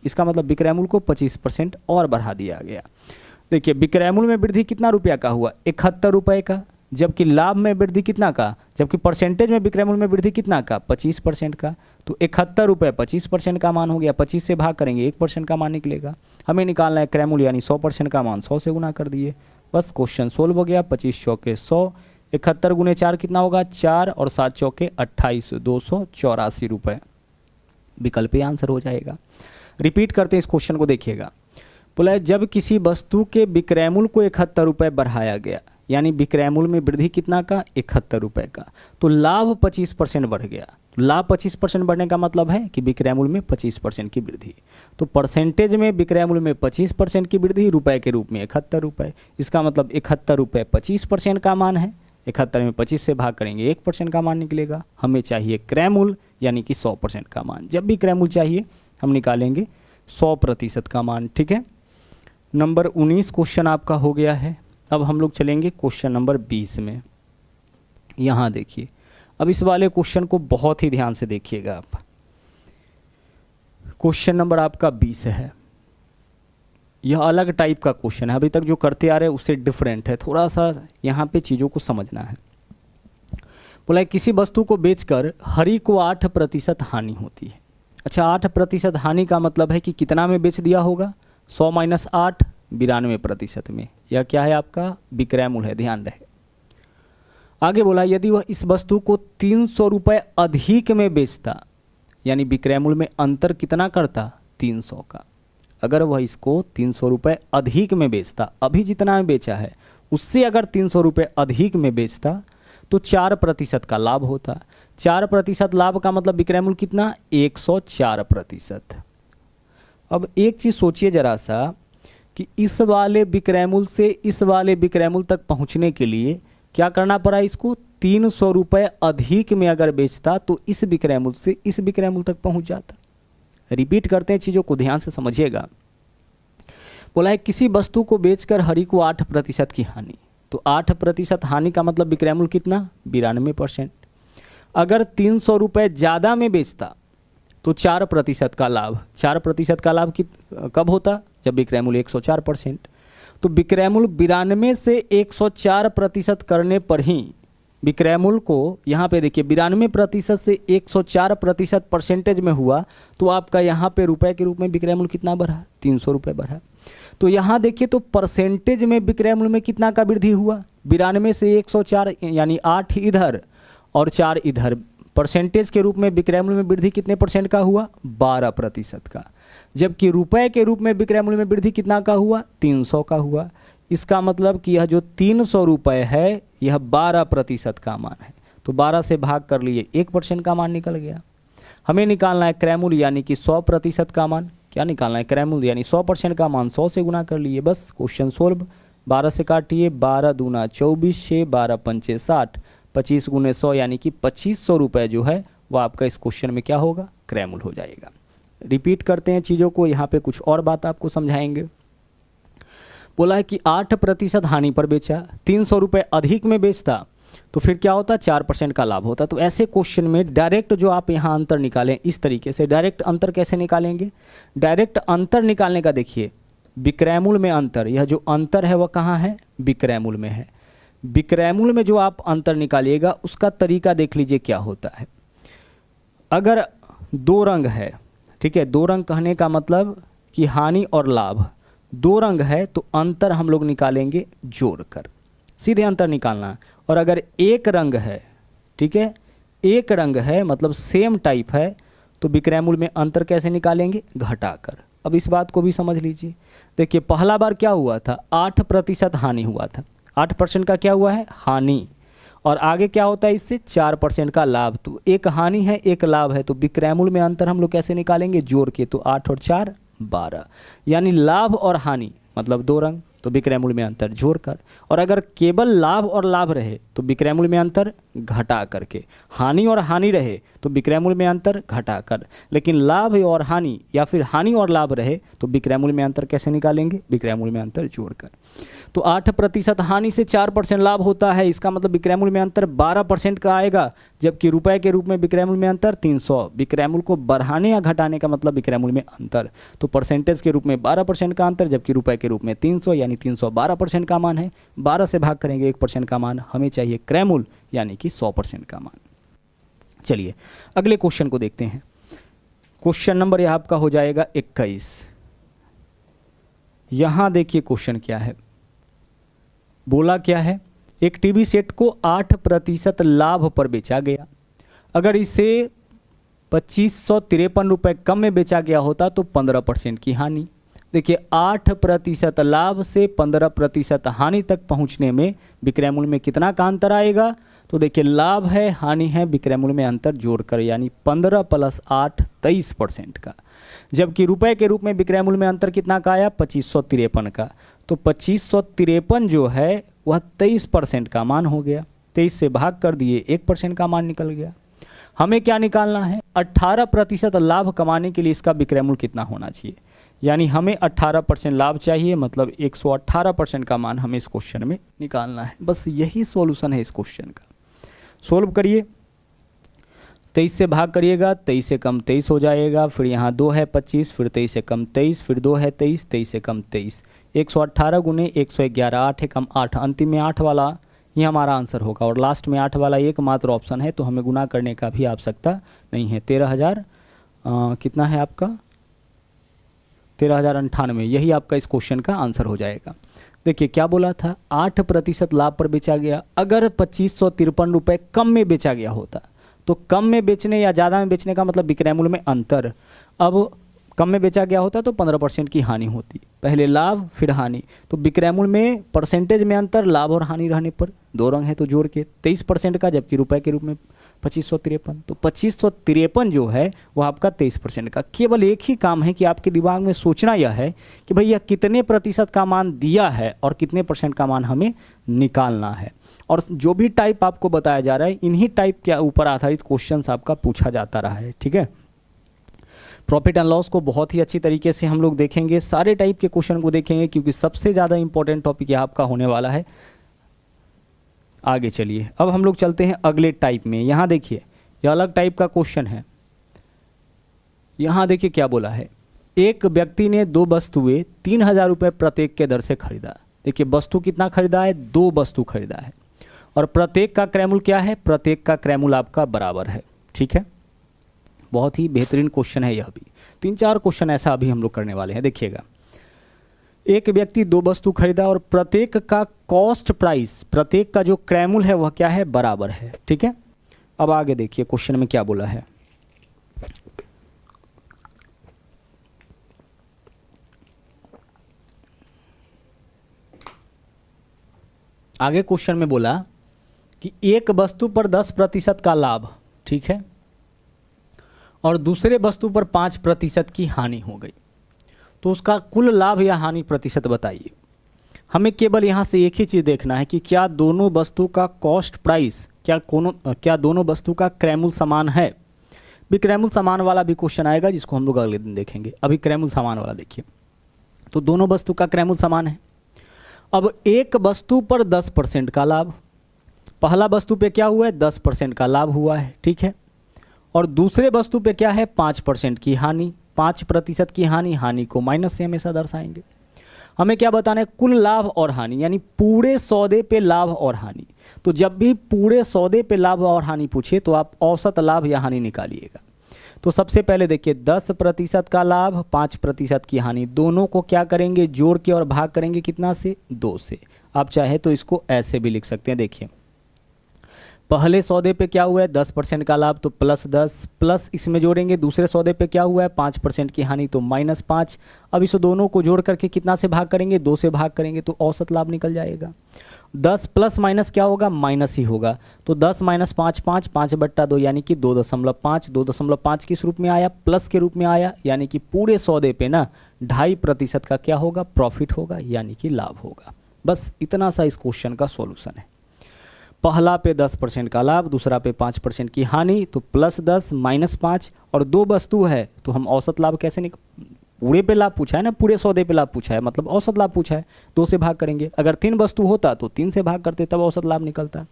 इसका मतलब विक्रयमूल को 25% और बढ़ा दिया गया। देखिए विक्रयमूल में वृद्धि कितना रुपया का हुआ, 71 रुपये का, जबकि लाभ में वृद्धि कितना का, जबकि परसेंटेज में विक्रयमूल में वृद्धि कितना का, 25% का। तो 71 रुपये 25% का मान हो गया, 25 से भाग करेंगे 1% का मान निकलेगा। हमें निकालना है क्रय मूल्य यानी 100% का मान, 100 से गुना कर दिए, बस क्वेश्चन सोल्व हो गया। 25 चौके 100, 71 गुने 4 कितना होगा 4 और 7 चौके 28, 284 रुपये विकल्प पे आंसर हो जाएगा। रिपीट करते हैं इस क्वेश्चन को, देखिएगा। बोला है जब किसी वस्तु के विक्रय मूल्य को 71 रुपये बढ़ाया गया, यानी विक्रय मूल्य में वृद्धि कितना का 71 रुपये का, तो लाभ 25% बढ़ गया। लाभ 25% बढ़ने का मतलब है कि विक्रय मूल्य में 25% की वृद्धि। तो परसेंटेज में विक्रय मूल्य में 25% की वृद्धि, रुपए के रूप में 71 रुपये। इसका मतलब 71 रुपये 25% का मान है। 71 में 25 से भाग करेंगे 1% का मान निकलेगा। हमें चाहिए क्रय मूल्य यानी कि 100% का मान। जब भी क्रय मूल्य चाहिए हम निकालेंगे 100% का मान, ठीक है। नंबर 19 क्वेश्चन आपका हो गया है। अब हम लोग चलेंगे क्वेश्चन नंबर 20 में। यहाँ देखिए, अब इस वाले क्वेश्चन को बहुत ही ध्यान से देखिएगा आप। क्वेश्चन नंबर आपका 20 है। यह अलग टाइप का क्वेश्चन है, अभी तक जो करते आ रहे हैं उससे डिफरेंट है, थोड़ा सा यहाँ पे चीज़ों को समझना है। बोला है किसी वस्तु को बेचकर हरि को 8% हानि होती है। अच्छा, 8% हानि का मतलब है कि कितना में बेच दिया होगा, 100 - 8 92% में। यह क्या है आपका विक्रय मूल्य है, ध्यान रहे। आगे बोला यदि वह इस वस्तु को 300 रुपये अधिक में बेचता, यानी विक्रय मूल्य में अंतर कितना करता 300 का। अगर वह इसको 300 रुपये अधिक में बेचता, अभी जितना में बेचा है उससे अगर 300 रुपये अधिक में बेचता तो 4% का लाभ होता। 4% लाभ का मतलब विक्रय मूल्य कितना 104%। अब एक चीज़ सोचिए जरा सा कि इस वाले विक्रय मूल्य से इस वाले विक्रय मूल्य तक पहुंचने के लिए क्या करना पड़ा, इसको 300 रुपये अधिक में अगर बेचता तो इस विक्रय मूल्य से इस विक्रय मूल्य तक पहुंच जाता। रिपीट करते हैं, चीज़ों को ध्यान से समझिएगा। बोला है किसी वस्तु को बेचकर हरि को 8% की हानि, तो 8% हानि का मतलब विक्रय मूल्य कितना 92%। अगर 300 रुपये ज़्यादा में बेचता तो 4% का लाभ। 4% का लाभ कब होता, जब विक्रय मूल्य 104%। तो विक्रय मूल्य 92 से 104% करने पर ही विक्रय मूल्य को, यहाँ पे देखिए 92% से 104% परसेंटेज में हुआ, तो आपका यहाँ पे रुपए के रूप में विक्रय मूल्य कितना बढ़ा 300 रुपये बढ़ा। तो यहाँ देखिए तो परसेंटेज में विक्रय मूल्य में कितना का वृद्धि हुआ 92 से 104, यानी 8 इधर और 4 इधर। परसेंटेज के रूप में विक्रय मूल्य में वृद्धि कितने परसेंट का हुआ 12% का। जबकि रुपए के रूप में विक्रय मूल्य में वृद्धि कितना का हुआ 300 का हुआ। इसका मतलब कि यह जो 300 रुपये है यह 12% का मान है। तो 12 से भाग कर लिए 1% का मान निकल गया। हमें निकालना है क्रय मूल्य यानी कि 100% का मान। क्या निकालना है क्रय मूल्य यानी 100% का मान, 100 से गुना कर लिए, बस क्वेश्चन सोल्व। 12 से काटिए, 12 दूना 24, 6 12 पंचे 60, 25 गुने 100 यानी कि 2500 रुपये जो है वह आपका इस क्वेश्चन में क्या होगा क्रय मूल्य हो जाएगा। रिपीट करते हैं चीज़ों को, यहाँ पे कुछ और बात आपको समझाएंगे। बोला है कि 8% हानि पर बेचा, 300 रुपये अधिक में बेचता तो फिर क्या होता 4% का लाभ होता। तो ऐसे क्वेश्चन में डायरेक्ट जो आप यहाँ अंतर निकालें, इस तरीके से डायरेक्ट अंतर कैसे निकालेंगे। डायरेक्ट अंतर निकालने का देखिए विक्रय मूल्य में अंतर, यह जो अंतर है वह कहाँ है विक्रय मूल्य में है। विक्रय मूल्य में जो आप अंतर निकालिएगा उसका तरीका देख लीजिए क्या होता है। अगर 2 रंग है, ठीक है, 2 रंग कहने का मतलब कि हानि और लाभ, 2 रंग है तो अंतर हम लोग निकालेंगे जोड़कर, सीधे अंतर निकालना है। और अगर 1 रंग है, ठीक है, 1 रंग है मतलब सेम टाइप है, तो विक्रय मूल्य में अंतर कैसे निकालेंगे घटाकर। अब इस बात को भी समझ लीजिए। देखिए पहला बार क्या हुआ था 8% हानि हुआ था, 8% का क्या हुआ है हानि, और आगे क्या होता है इससे 4% का लाभ। तो एक हानि है एक लाभ है, तो विक्रय मूल्य में अंतर हम लोग कैसे निकालेंगे जोड़ के, तो 8 और 4 12, यानी लाभ और हानि मतलब 2 रंग, तो विक्रय मूल्य में अंतर जोड़कर। और अगर केवल लाभ और लाभ रहे तो विक्रय मूल्य में अंतर घटा करके, हानि और हानि रहे तो विक्रय मूल्य में अंतर घटाकर, लेकिन लाभ और हानि या फिर हानि और लाभ रहे तो विक्रय मूल्य में अंतर कैसे निकालेंगे विक्रय मूल्य में अंतर जोड़कर। तो 8% हानि से 4% लाभ होता है, इसका मतलब विक्रय मूल्य में अंतर 12% का आएगा। जबकि रुपए के रूप में विक्रय मूल्य में अंतर 300, विक्रय मूल्य को बढ़ाने या घटाने का मतलब विक्रय मूल्य में अंतर। तो परसेंटेज के रूप में 12% का अंतर, जबकि रुपए के रूप में 300, यानी 300 12% का मान है। 12 से भाग करेंगे 1% का मान, हमें चाहिए क्रय मूल्य यानी कि 100% का मान। चलिए अगले क्वेश्चन को देखते हैं। क्वेश्चन नंबर यहाँ आपका हो जाएगा 21। यहाँ देखिए क्वेश्चन क्या है, बोला क्या है, एक टीवी सेट को 8% लाभ पर बेचा गया। अगर इसे 2553 रुपये कम में बेचा गया होता तो 15% की हानि। देखिए 8% लाभ से 15% हानि तक पहुंचने में विक्रय मूल्य में कितना का अंतर आएगा? तो देखिए लाभ है, हानि है, विक्रय मूल्य में अंतर जोड़कर यानी 15 + 8 23% का। जबकि रुपए के रूप में विक्रय मूल्य में अंतर कितना का आया? 2553 का। तो 2553 जो है वह 23% का मान हो गया। 23 से भाग कर दिए, 1% का मान निकल गया। हमें क्या निकालना है? 18% लाभ कमाने के लिए इसका विक्रय मूल्य कितना होना चाहिए? यानी हमें 18% लाभ चाहिए, मतलब 118% का मान हमें इस क्वेश्चन में निकालना है। बस यही सॉल्यूशन है इस क्वेश्चन का। सोल्व करिए, 23 से भाग करिएगा, 23 से कम 23 हो जाएगा, फिर यहाँ 2 है 25, फिर 23 से कम 23, फिर 2 है 23, 23 से कम 23, 118 गुने 111, 8 है कम 8, अंतिम में 8 वाला ये हमारा आंसर होगा। और लास्ट में 8 वाला एकमात्र ऑप्शन है, तो हमें गुना करने का भी आवश्यकता नहीं है। 13,000 कितना है आपका? 13,098, यही आपका इस क्वेश्चन का आंसर हो जाएगा। देखिए क्या बोला था, 8% लाभ पर बेचा गया। अगर 2553 रुपये कम में बेचा गया होता, तो कम में बेचने या ज़्यादा में बेचने का मतलब विक्रय मूल्य में अंतर। अब कम में बेचा गया होता तो 15% की हानि होती, पहले लाभ फिर हानि। तो विक्रय मूल्य में परसेंटेज में अंतर, लाभ और हानि रहने पर 2 रंग है तो जोड़ के 23% का, जबकि रुपए के रूप में 2553। तो 2553 जो है वो आपका 23% का। केवल एक ही काम है कि आपके दिमाग में सोचना यह है कि भैया कितने प्रतिशत का मान दिया है और कितने % का मान हमें निकालना है। और जो भी टाइप आपको बताया जा रहा है, इन्हीं टाइप के ऊपर आधारित क्वेश्चंस आपका पूछा जाता रहा है। ठीक है, प्रॉफिट एंड लॉस को बहुत ही अच्छी तरीके से हम लोग देखेंगे, सारे टाइप के क्वेश्चन को देखेंगे, क्योंकि सबसे ज़्यादा इंपॉर्टेंट टॉपिक यह आपका होने वाला है। आगे चलिए, अब हम लोग चलते हैं अगले टाइप में। यहाँ देखिए, यह अलग टाइप का क्वेश्चन है। यहाँ देखिए क्या बोला है, एक व्यक्ति ने 2 वस्तुएं 3,000 रुपये प्रत्येक के दर से खरीदा। देखिए वस्तु कितना खरीदा है? 2 वस्तु खरीदा है, और प्रत्येक का क्रय मूल्य क्या है? प्रत्येक का क्रय मूल्य आपका बराबर है। ठीक है, बहुत ही बेहतरीन क्वेश्चन है यह भी। 3-4 क्वेश्चन ऐसा अभी हम लोग करने वाले हैं। देखिएगा, एक व्यक्ति 2 वस्तु खरीदा और प्रत्येक का कॉस्ट प्राइस, प्रत्येक का जो क्रय मूल्य है वह क्या है? बराबर है। ठीक है, अब आगे देखिए क्वेश्चन में क्या बोला है। आगे क्वेश्चन में बोला कि एक वस्तु पर 10% का लाभ, ठीक है, और दूसरे वस्तु पर 5% की हानि हो गई, तो उसका कुल लाभ या हानि प्रतिशत बताइए। हमें केवल यहाँ से एक ही चीज़ देखना है कि क्या दोनों वस्तु का कॉस्ट प्राइस, क्या दोनों वस्तु का क्रय मूल्य समान है। विक्रय मूल्य समान वाला भी क्वेश्चन आएगा, जिसको हम लोग अगले दिन देखेंगे। अभी क्रय मूल्य समान वाला देखिए, तो दोनों वस्तु का क्रय मूल्य समान है। अब एक वस्तु पर 10% का लाभ, पहला वस्तु पे क्या हुआ है? 10% का लाभ हुआ है, ठीक है, और दूसरे वस्तु पे क्या है? 5% की हानि। 5% की हानि, हानि को माइनस से हमेशा दर्शाएंगे। हमें क्या बताना है? कुल लाभ और हानि, यानी पूरे सौदे पे लाभ और हानि। तो जब भी पूरे सौदे पे लाभ और हानि पूछे तो आप औसत लाभ या हानि निकालिएगा। तो सबसे पहले देखिए 10% का लाभ, 5% की हानि, दोनों को क्या करेंगे? जोड़ के और भाग करेंगे कितना से? 2 से। आप चाहे तो इसको ऐसे भी लिख सकते हैं। देखिए पहले सौदे पे क्या हुआ है? 10% का लाभ, तो +10, प्लस इसमें जोड़ेंगे दूसरे सौदे पे क्या हुआ है? 5% की हानि, तो -5। अब इस दोनों को जोड़ करके कितना से भाग करेंगे? 2 से भाग करेंगे, तो औसत लाभ निकल जाएगा। 10 प्लस माइनस क्या होगा? माइनस ही होगा। तो 10 - 5 5, 5/2 यानी कि 2.5। 2.5 किस रूप में आया? प्लस के रूप में आया, यानी कि पूरे सौदे पे ना 2.5% का क्या होगा? प्रॉफिट होगा, यानी कि लाभ होगा। बस इतना सा इस क्वेश्चन का सॉल्यूशन है। पहला पे 10% का लाभ, दूसरा पे 5% की हानि, तो +10 -5, और 2 वस्तु है तो हम औसत लाभ कैसे पूरे पे लाभ पूछा है ना, पूरे सौदे पे लाभ पूछा है, मतलब औसत लाभ पूछा है, 2 से भाग करेंगे। अगर 3 वस्तु होता तो 3 से भाग करते, तब औसत लाभ निकलता।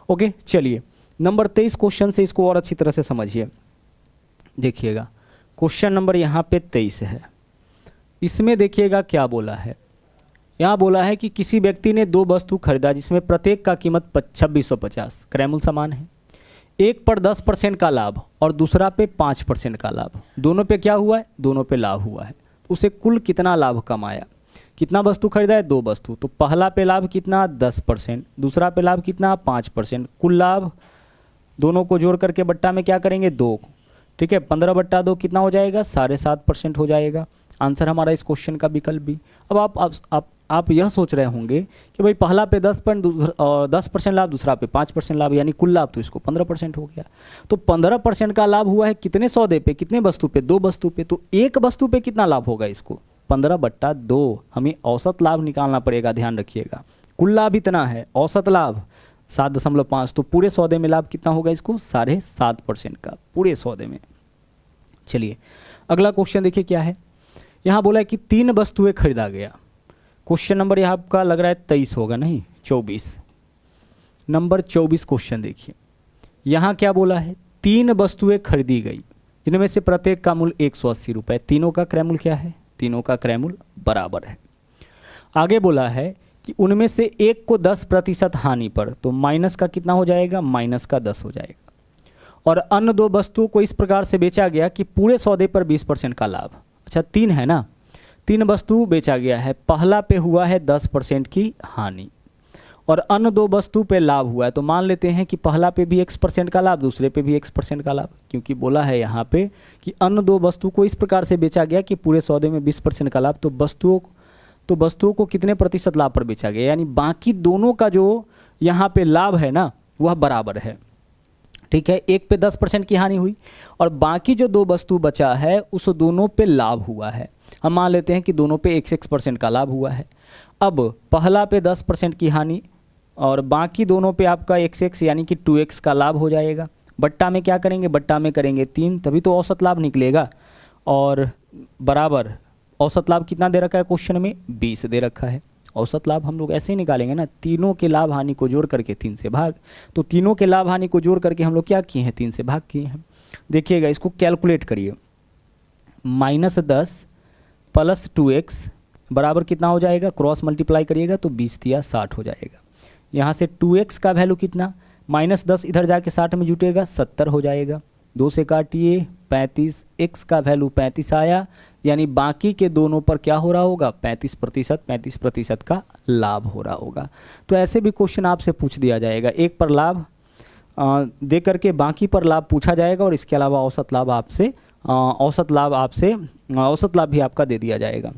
ओके, चलिए नंबर 23 क्वेश्चन से इसको और अच्छी तरह से समझिए। देखिएगा क्वेश्चन नंबर यहाँ पे 23 है। इसमें देखिएगा क्या बोला है। यहाँ बोला है कि किसी व्यक्ति ने 2 वस्तु खरीदा जिसमें प्रत्येक का कीमत 2650, क्रय मूल्य समान है। एक पर 10% का लाभ और दूसरा पे 5% का लाभ, दोनों पे क्या हुआ है, दोनों पे लाभ हुआ है। उसे कुल कितना लाभ कमाया, कितना वस्तु खरीदा है, 2 वस्तु, तो पहला पे लाभ कितना 10%, दूसरा पे लाभ कितना 5%, कुल लाभ दोनों को जोड़ करके बट्टा में क्या करेंगे 2, ठीक है, 15/2 कितना हो जाएगा 7.5% हो जाएगा। आंसर हमारा इस क्वेश्चन का विकल्प बी। अब आप यह सोच रहे होंगे कि भाई पहला पे 10% लाभ, दूसरा पे 5% लाभ, यानी कुल लाभ तो इसको 15% हो गया। तो 15% का लाभ हुआ है कितने सौदे पे, कितने वस्तु पे, 2 वस्तु पे, तो एक वस्तु पे कितना लाभ होगा, इसको 15/2 हमें औसत लाभ निकालना पड़ेगा, ध्यान रखिएगा। कुल लाभ इतना है, औसत लाभ 7.5, तो पूरे सौदे में लाभ कितना होगा इसको 7.5% का पूरे सौदे में। चलिए अगला क्वेश्चन देखिए क्या है। यहाँ बोला है कि 3 वस्तुएं खरीदा गया। क्वेश्चन नंबर यहाँ आपका लग रहा है 23 होगा, नहीं 24, नंबर 24 क्वेश्चन देखिए। यहाँ क्या बोला है, 3 वस्तुएं खरीदी गई जिनमें से प्रत्येक का मूल्य 180 रुपये। तीनों का क्रय मूल्य क्या है, तीनों का क्रय मूल्य बराबर है। आगे बोला है कि उनमें से एक को 10% हानि पर, तो माइनस का कितना हो जाएगा, माइनस का 10 हो जाएगा। और अन्य 2 वस्तुओं को इस प्रकार से बेचा गया कि पूरे सौदे पर 20% का लाभ। अच्छा 3 है ना, 3 वस्तु बेचा गया है, पहला पे हुआ है 10% की हानि और अन्य 2 वस्तु पे लाभ हुआ है, तो मान लेते हैं कि पहला पे भी X% का लाभ, दूसरे पे भी X% का लाभ, क्योंकि बोला है यहाँ पे कि अन्य 2 वस्तु को इस प्रकार से बेचा गया कि पूरे सौदे में 20% का लाभ, तो वस्तुओं को कितने प्रतिशत लाभ पर बेचा गया, यानी बाकी दोनों का जो यहाँ पे लाभ है ना वह बराबर है, ठीक है। एक पे 10% की हानि हुई और बाकी जो 2 वस्तु बचा है उस दोनों पे लाभ हुआ है। हम मान लेते हैं कि दोनों पे x% का लाभ हुआ है। अब पहला पे 10% की हानि और बाकी दोनों पे आपका x यानी कि 2x का लाभ हो जाएगा। बट्टा में क्या करेंगे, बट्टा में करेंगे 3, तभी तो औसत लाभ निकलेगा। और बराबर औसत लाभ कितना दे रखा है क्वेश्चन में, 20 दे रखा है। औसत लाभ हम लोग ऐसे ही निकालेंगे ना, तीनों के लाभ हानि को जोड़ करके 3 से भाग, तो तीनों के लाभ हानि को जोड़ करके हम लोग क्या किए हैं, 3 से भाग किए हैं। देखिएगा इसको कैलकुलेट करिए, -10 + 2x बराबर कितना हो जाएगा, क्रॉस मल्टीप्लाई करिएगा तो 20 × 60 हो जाएगा। यहाँ से 2x का वैल्यू कितना, -10 इधर जाके 60 में जुटेगा 70 हो जाएगा, 2 से काटिए 35, x का वैल्यू 35 आया, यानी बाकी के दोनों पर क्या हो रहा होगा 35% का लाभ हो रहा होगा। तो ऐसे भी क्वेश्चन आपसे पूछ दिया जाएगा, एक पर लाभ दे करके बाकी पर लाभ पूछा जाएगा और इसके अलावा औसत लाभ भी आपका दे दिया जाएगा।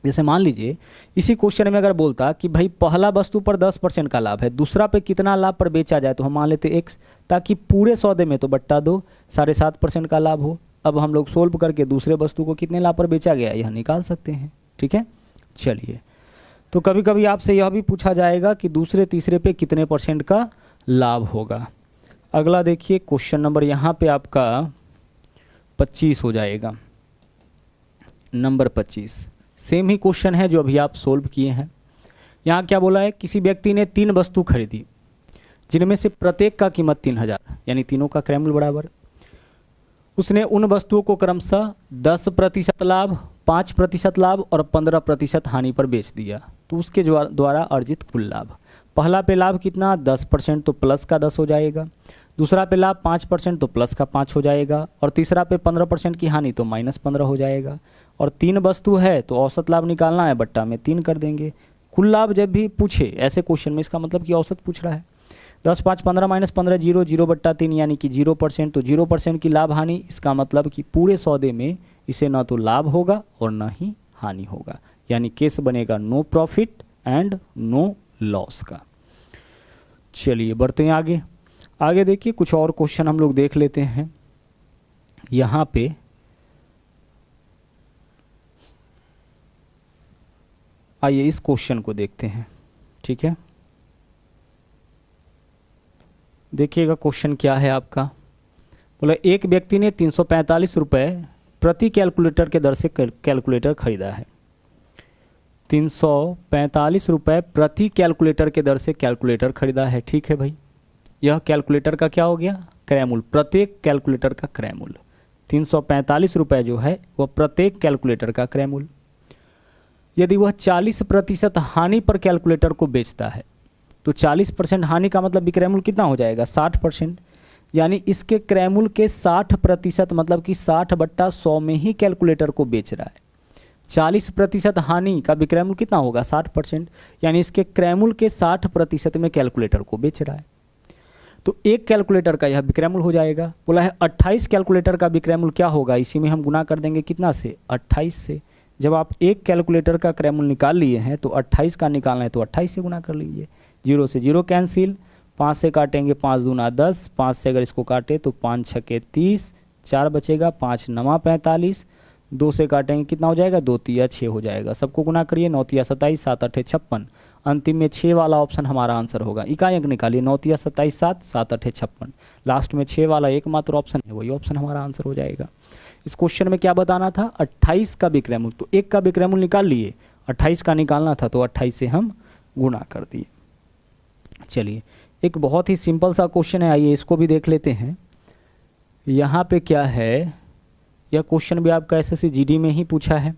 जैसे मान लीजिए इसी क्वेश्चन में अगर बोलता कि भाई पहला वस्तु पर 10% का लाभ है, दूसरा पे कितना लाभ पर बेचा जाए, तो हम मान लेते x, ताकि पूरे सौदे में तो बट्टा 2 7.5% का लाभ हो। अब हम लोग सोल्व करके दूसरे वस्तु को कितने लाभ पर बेचा गया यह निकाल सकते हैं, ठीक है। चलिए तो कभी कभी आपसे यह भी पूछा जाएगा कि दूसरे तीसरे पे कितने % का लाभ होगा। अगला देखिए क्वेश्चन नंबर यहाँ पे आपका 25 हो जाएगा, नंबर 25 सेम ही क्वेश्चन है जो अभी आप सोल्व किए हैं। यहाँ क्या बोला है, किसी व्यक्ति ने 3 वस्तु खरीदी जिनमें से प्रत्येक का कीमत 3000, यानी तीनों का क्रय मूल्य बराबर। उसने उन वस्तुओं को क्रमशः 10% लाभ, 5% लाभ और 15% हानि पर बेच दिया, तो उसके द्वारा अर्जित कुल लाभ। पहला पे लाभ कितना 10%, तो प्लस का 10 हो जाएगा, दूसरा पे लाभ 5% तो प्लस का 5 हो जाएगा, और तीसरा पे 15% की हानि तो -15 हो जाएगा। और 3 वस्तु है तो औसत लाभ निकालना है, बट्टा में 3 कर देंगे। कुल लाभ जब भी पूछे ऐसे क्वेश्चन में, इसका मतलब कि औसत पूछ रहा है। 10 5 15 -15 0 0/3 यानी कि 0%, तो 0% की लाभ हानि, इसका मतलब कि पूरे सौदे में इसे ना तो लाभ होगा और ना ही हानि होगा, यानी केस बनेगा no profit and no loss का। चलिए बढ़ते हैं आगे। आगे देखिए कुछ और क्वेश्चन हम लोग देख लेते हैं। यहाँ पे आइए इस क्वेश्चन को देखते हैं, ठीक है। देखिएगा क्वेश्चन क्या है आपका, बोला एक व्यक्ति ने 345 रुपये प्रति कैलकुलेटर के दर से कैलकुलेटर खरीदा है। 345 रुपये प्रति कैलकुलेटर के दर से कैलकुलेटर खरीदा है, ठीक है भाई। यह कैलकुलेटर का क्या हो गया, क्रय मूल्य, प्रत्येक कैलकुलेटर का क्रय मूल्य 345 रुपये जो है वह प्रत्येक कैलकुलेटर का क्रय मूल्य। यदि वह 40% हानि पर कैलकुलेटर को बेचता है, तो 40% हानि का मतलब विक्रय मूल्य कितना हो जाएगा 60%। यानी इसके क्रयमूल्य के 60% मतलब कि 60/100 में ही कैलकुलेटर को बेच रहा है। 40% हानि का विक्रय मूल्य कितना होगा 60%, यानी इसके क्रय मूल्य के 60% में कैलकुलेटर को बेच रहा है। तो एक कैलकुलेटर का यह विक्रय मूल्य हो जाएगा। बोला है 28 कैलकुलेटर का विक्रय मूल्य क्या होगा, इसी में हम गुना कर देंगे कितना से 28 से। जब आप एक कैलकुलेटर का क्रय मूल्य निकाल लिए हैं तो 28 का निकालना है तो 28 से गुना कर लीजिए। 0 से 0 कैंसिल, 5 से काटेंगे 5 दूना 10, 5 से अगर इसको काटे तो 5 छके 30, 4 बचेगा, 5 नवा 45, 2 से काटेंगे कितना हो जाएगा 2 तिया 6 हो जाएगा। सबको गुना करिए, 9 तिया 27, 7 8 56, अंतिम में 6 वाला ऑप्शन हमारा आंसर होगा। इकाई अंक निकालिए, 9 तिया 27 7, 7 8 56, लास्ट में 6 वाला एकमात्र ऑप्शन है, वही ऑप्शन हमारा आंसर हो जाएगा। इस क्वेश्चन में क्या बताना था 28 का विक्रय मूल्य, तो एक का विक्रय मूल्य निकाल लिए, 28 का निकालना था तो 28 से हम गुणा कर दिए। चलिए एक बहुत ही सिंपल सा क्वेश्चन है, आइए इसको भी देख लेते हैं। यहाँ पे क्या है, यह क्वेश्चन भी आपका एसएससी जीडी में ही पूछा है।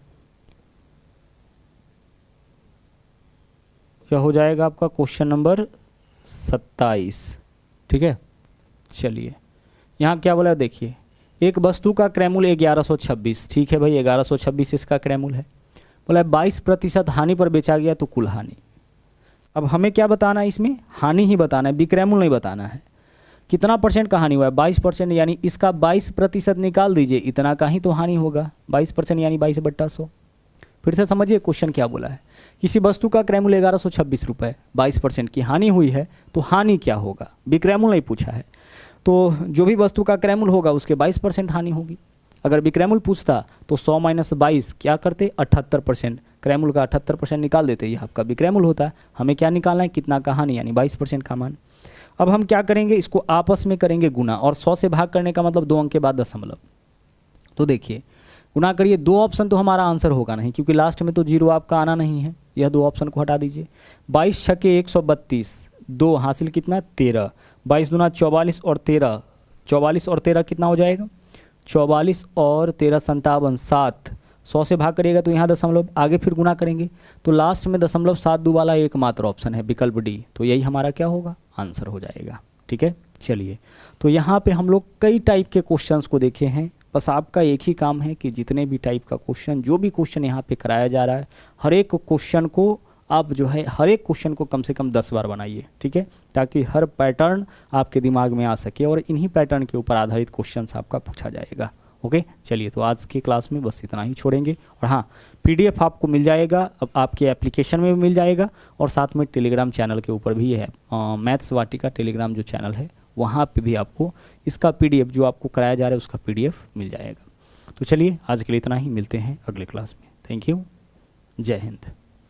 यह हो जाएगा आपका क्वेश्चन नंबर 27, ठीक है। चलिए यहाँ क्या बोला देखिए, एक वस्तु का क्रय मूल्य 1126, ठीक है भाई 1126 इसका क्रय मूल्य है। बोला 22% हानि पर बेचा गया तो कुल हानि। अब हमें क्या बताना है, इसमें हानि ही बताना है, विक्रय मूल्य नहीं बताना है। कितना परसेंट का हानि हुआ है 22%, यानी इसका 22% निकाल दीजिए, इतना का ही तो हानि होगा। 22% यानी 22/100। फिर से समझिए क्वेश्चन क्या बोला है, किसी वस्तु का क्रय मूल्य 1126 रुपये, 22% की हानि हुई है तो हानि क्या होगा, विक्रय मूल्य नहीं पूछा है। तो जो भी वस्तु का क्रय मूल्य होगा उसके 22% हानि होगी। अगर विक्रय मूल्य पूछता तो 100 - 22 क्या करते 78%, क्रय मूल्य का 78% निकाल देते, ये आपका विक्रय मूल्य होता है। हमें क्या निकालना है, कितना का हानि, यानी 22% का मान। अब हम क्या करेंगे, इसको आपस में करेंगे गुना, और 100 से भाग करने का मतलब 2 अंक के बाद दशमलव। तो देखिए गुना करिए, 2 ऑप्शन तो हमारा आंसर होगा नहीं क्योंकि लास्ट में तो 0 आपका आना नहीं है, यह 2 ऑप्शन को हटा दीजिए। 22 छके 132, 2 हासिल कितना 13, 22 दूना 44 और 13, 44 और 13 कितना हो जाएगा 44 और 13 57, 7। 100 से भाग करिएगा तो यहाँ दशमलव, आगे फिर गुना करेंगे तो लास्ट में 0.72 वाला एकमात्र ऑप्शन है विकल्प डी, तो यही हमारा क्या होगा आंसर हो जाएगा, ठीक है। चलिए तो यहाँ पे हम लोग कई टाइप के क्वेश्चंस को देखे हैं। बस आपका एक ही काम है कि जितने भी टाइप का क्वेश्चन, जो भी क्वेश्चन यहाँ पे कराया जा रहा है, हर एक क्वेश्चन को आप जो है हर एक क्वेश्चन को कम से कम 10 बार बनाइए, ठीक है, ताकि हर पैटर्न आपके दिमाग में आ सके और इन्हीं पैटर्न के ऊपर आधारित क्वेश्चंस आपका पूछा जाएगा। ओके चलिए, तो आज की क्लास में बस इतना ही छोड़ेंगे। और हाँ, PDF आपको मिल जाएगा, अब आपके एप्लीकेशन में भी मिल जाएगा, और साथ में टेलीग्राम चैनल के ऊपर भी है, मैथ्स वाटिका टेलीग्राम जो चैनल है वहाँ पे भी आपको इसका PDF जो आपको कराया जा रहा है उसका PDF मिल जाएगा। तो चलिए आज के लिए इतना ही, मिलते हैं अगले क्लास में। थैंक यू, जय हिंद।